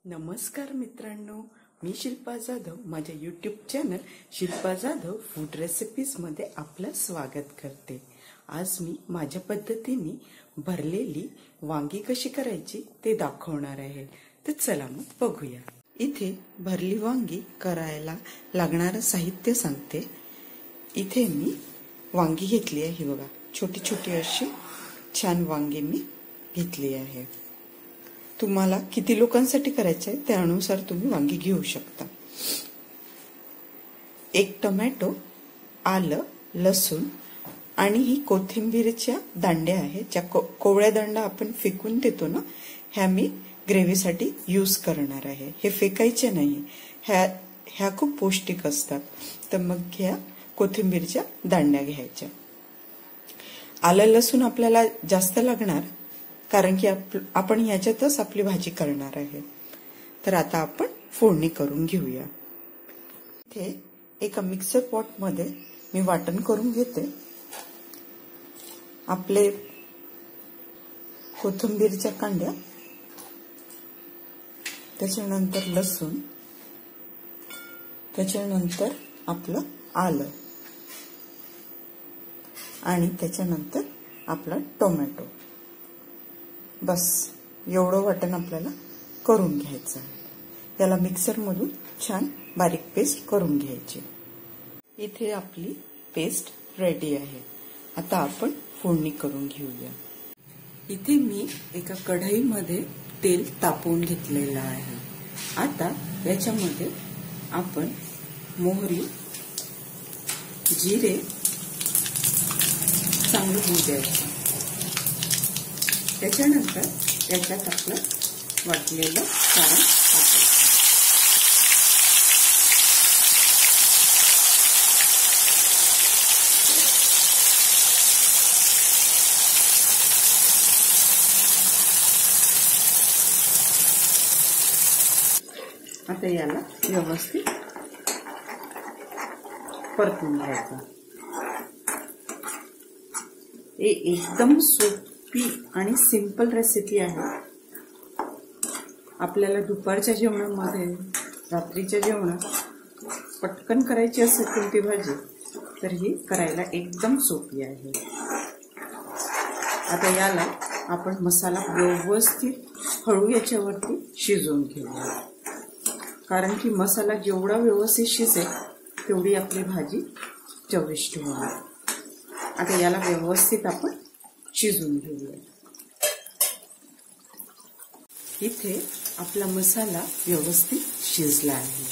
नमस्कार मित्रांनो, मी शिल्पा जाधव माझ्या YouTube channel Shilpa Jadhav food recipes मध्ये आपलं स्वागत करते। आज मी माझ्या पद्धतीने भरलेली वांगी कशी करायची ते दाखवणार आहे। तर चला मग बघूया। इथे भरली वांगी करायला लागणारे साहित्य सांगते। इथे मी वांगी घेतली आहे, बघा छोटी छोटी अशी छान वांगी मी घेतली आहे। तुम्हाला किती लोकांसाठी करायचे आहे त्यानुसार तुम्ही वांगी घेऊ शकता। एक टोमॅटो, आलं, लसूण आणि ही कोथिंबीरच्या दांड्या आहेत, ज्या कोवळ्या दांडा आपण फेकून देतो ना, ह्या मी ग्रेव्हीसाठी यूज करणार आहे। हे फेकायचे नाही, ह्या खूप पौष्टिक असतात। तर मग ह्या कोथिंबीरच्या दांड्या घ्यायच्या। आलं लसूण आपल्याला जास्त लागणार, कारण की आपण याच्यातच आपली भाजी करणार आहे। तर आता आपण फोडणी करून घेऊया। इथे एका मिक्सर पॉट मध्ये मी वाटण करून घेते। आपले कोथिंबीरच्या कांड्या, त्याच्यानंतर लसूण, त्याच्यानंतर आपलं आलं आणि त्याच्यानंतर आपला टोमॅटो। बस एवढं वाटण आपल्याला करून घ्यायचं आहे। याला मिक्सर मधून छान बारीक पेस्ट करून घ्यायची। इथे आपली पेस्ट रेडी आहे। आता आपण फोडणी करून घेऊया। इथे मी एका कढईमध्ये तेल तापवून घेतलेलं आहे। आता याच्यामध्ये आपण मोहरी, जिरे चांगलं होऊ द्यायचं। त्याच्यानंतर त्याच्यात आपलं वाटलेलं सारण टाकायचं। आता याला व्यवस्थित परतून घ्यायचं। हे एकदम सोपी आणि सिंपल रेसिपी आहे। आपल्याला दुपारच्या जेवणामध्ये, रात्रीच्या जेवणात पटकन करायची असेल कोणती भाजी तर ही करायला एकदम सोपी आहे। आता याला आपण मसाला व्यवस्थित हळू याच्यावरती शिजवून घेऊया, कारण की मसाला जेवढा व्यवस्थित शिजेल तेवढी आपली भाजी चविष्ट होणार। आता याला व्यवस्थित आपण शिजवून घेऊया। इथे आपला मसाला व्यवस्थित शिजला आहे।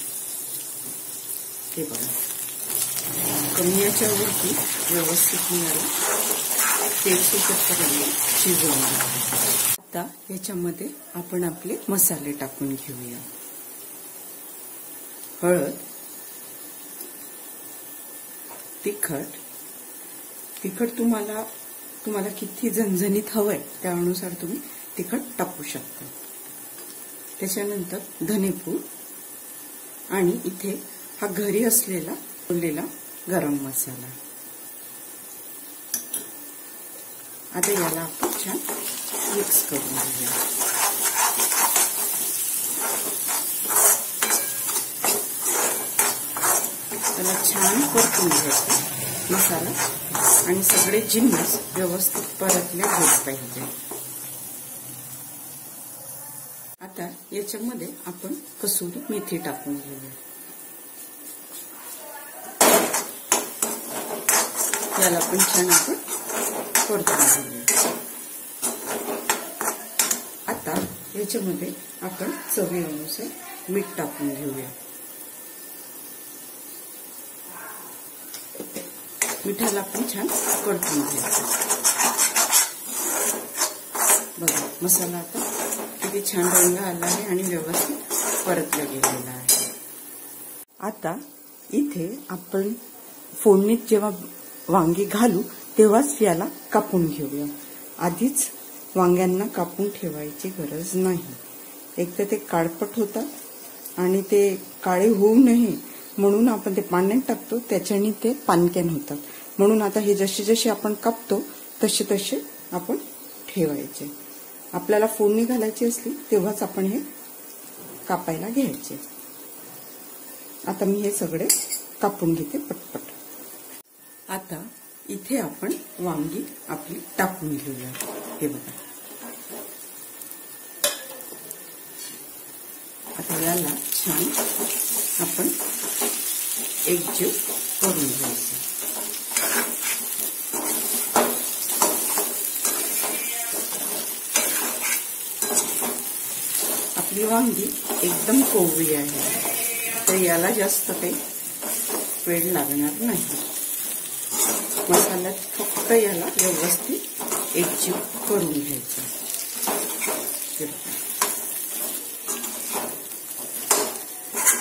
हे बघा, कमी याच्यावरती व्यवस्थित मिळाला तेल सुटेपर्यंत शिजवून घ्या। आता याच्यामध्ये आपण आपले मसाले टाकून घेऊया। हळद, तिखट तुम्हाला किती झणझणीत हवंय त्यानुसार तुम्ही तिखट टाकू शकता। त्याच्यानंतर धनेपूड आणि इथे हा घरी असलेला गरम मसाला। आता याला आपण छान मिक्स करून घेऊया। त्याला छान परतून घ्यायचं मसाला आणि सगळे जिन्नस व्यवस्थित परतले गेले पाहिजे। आता याच्यामध्ये आपण कसुरी मेथी टाकून घेऊया। याला पण छान आपण परतून घेऊया। आता याच्यामध्ये आपण चवीनुसार मीठ टाकून घेऊया। मिठाला पण छान परतून घ्यायचं। बघा, मसाला आता किती छान रंग आला आहे आणि व्यवस्थित परतला गेलेला आहे। आता इथे आपण फोडणीत जेव्हा वांगी घालू तेव्हाच याला कापून घेऊया। आधीच वांग्यांना कापून ठेवायची गरज नाही, एक तर ते काळपट होतात आणि ते काळे होऊ नये म्हणून आपण ते पाण्यात टाकतो, त्याच्याने ते पानक्यान होतात। म्हणून आता हे जसे जसे आपण कापतो तसे तसे आपण ठेवायचे। आपल्याला फोडणी घालायची असली तेव्हाच आपण हे कापायला घ्यायचे। आता मी हे सगळे कापून घेते पटपट। आता इथे आपण वांगी आपली टाकून घेऊया। हे बघा, आता याला छान आपण एकजीव करून घ्यायचं। आपली वांगी एकदम कोवळी आहे, तर याला जास्त काही वेळ लागणार नाही। मसाल्यात फक्त याला व्यवस्थित एकजीव करून घ्यायचा।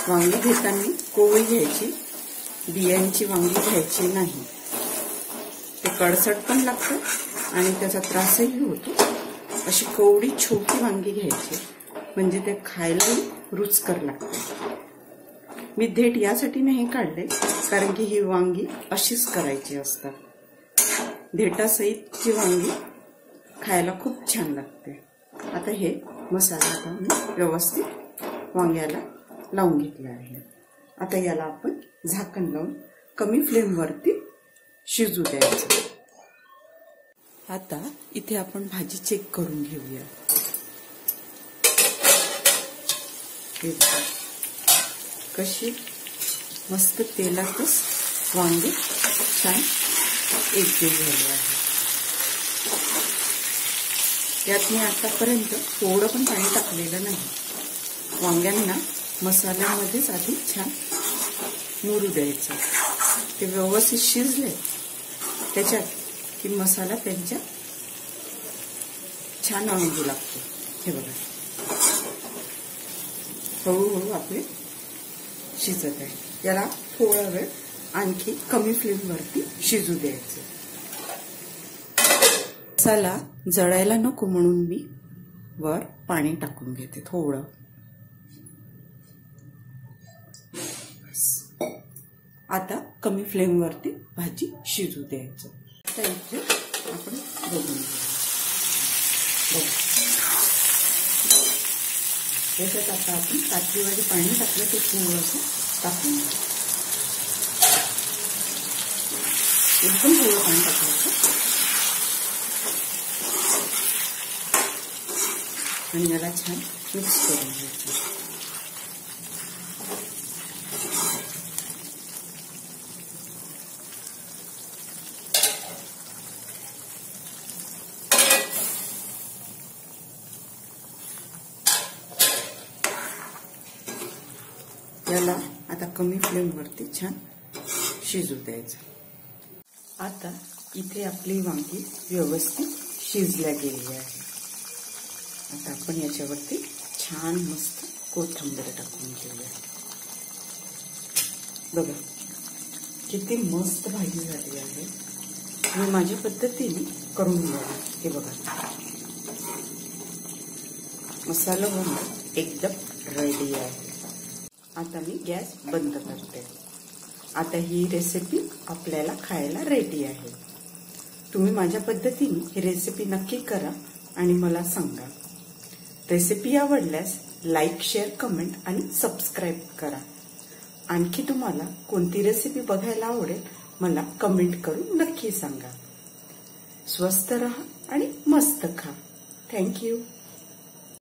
वांगी घेताना कोवळी घ्यायची, बियांची वांगी घ्यायची नाही, ते कडसट पण लागतं आणि त्याचा त्रासही होतो। अशी कोवळी छोटी वांगी घ्यायची, म्हणजे ते खायला रुचकर लागते। मी देठ यासाठी नाही काढले, कारण की ही वांगी अशीच करायची असतात। देठासहितची वांगी खायला खूप छान लागते। आता हे मसाला मी व्यवस्थित वांग्याला लावून घेतला आहे। आता याला आपण झाकण लावून कमी फ्लेमवरती शिजू द्यायचं। आता इथे आपण भाजी चेक करून घेऊया। कशी मस्त तेलातच वांगे छान एकजीव झाले आहे। यात मी आतापर्यंत थोडं पण पाणी टाकलेलं नाही। वांग्यांना मसाल्यामध्येच आधी छान मुरू द्यायचं। ते व्यवस्थित शिजले त्याच्यात की मसाला त्यांच्या छान अंगू लागतो। हे बघा, हळूहळू आपले शिजत आहे। याला थोडा वेळ आणखी कमी फ्लेमवरती शिजू द्यायचं। मसाला जळायला नको म्हणून मी वर पाणी टाकून घेते थोडं। आता कमी फ्लेमवरती भाजी शिजू द्यायचं। आता इथे आपण बघून घेऊ। याच्यात आता आपण ताटलीवाली पाणी टाकलं, ते थोडंसं टाकून घेऊ। एकदम थोडं पाणी टाकायचं आणि याला छान मिक्स करून घ्यायचं। याला आता कमी फ्लेमवरती छान शिजू द्यायचं। आता इथे आपली वांगी व्यवस्थित शिजल्या गेली आहे। आता आपण याच्यावरती छान मस्त कोथिंबीर टाकून घेऊया। बघा किती मस्त भाजी झाली आहे। मी माझ्या पद्धतीने करून घ्यावा। हे बघा, मसाला बनवून एकदम रेडी आहे। आता मी गॅस बंद करते। आता ही रेसिपी आपल्याला खायला रेडी आहे। तुम्ही माझ्या पद्धतीने ही रेसिपी नक्की करा आणि मला सांगा। रेसिपी आवडल्यास लाईक, शेअर, कमेंट आणि सबस्क्राईब करा। आणखी तुम्हाला कोणती रेसिपी बघायला आवडेल मला कमेंट करून नक्की सांगा। स्वस्थ रहा आणि मस्त खा। थँक्यू।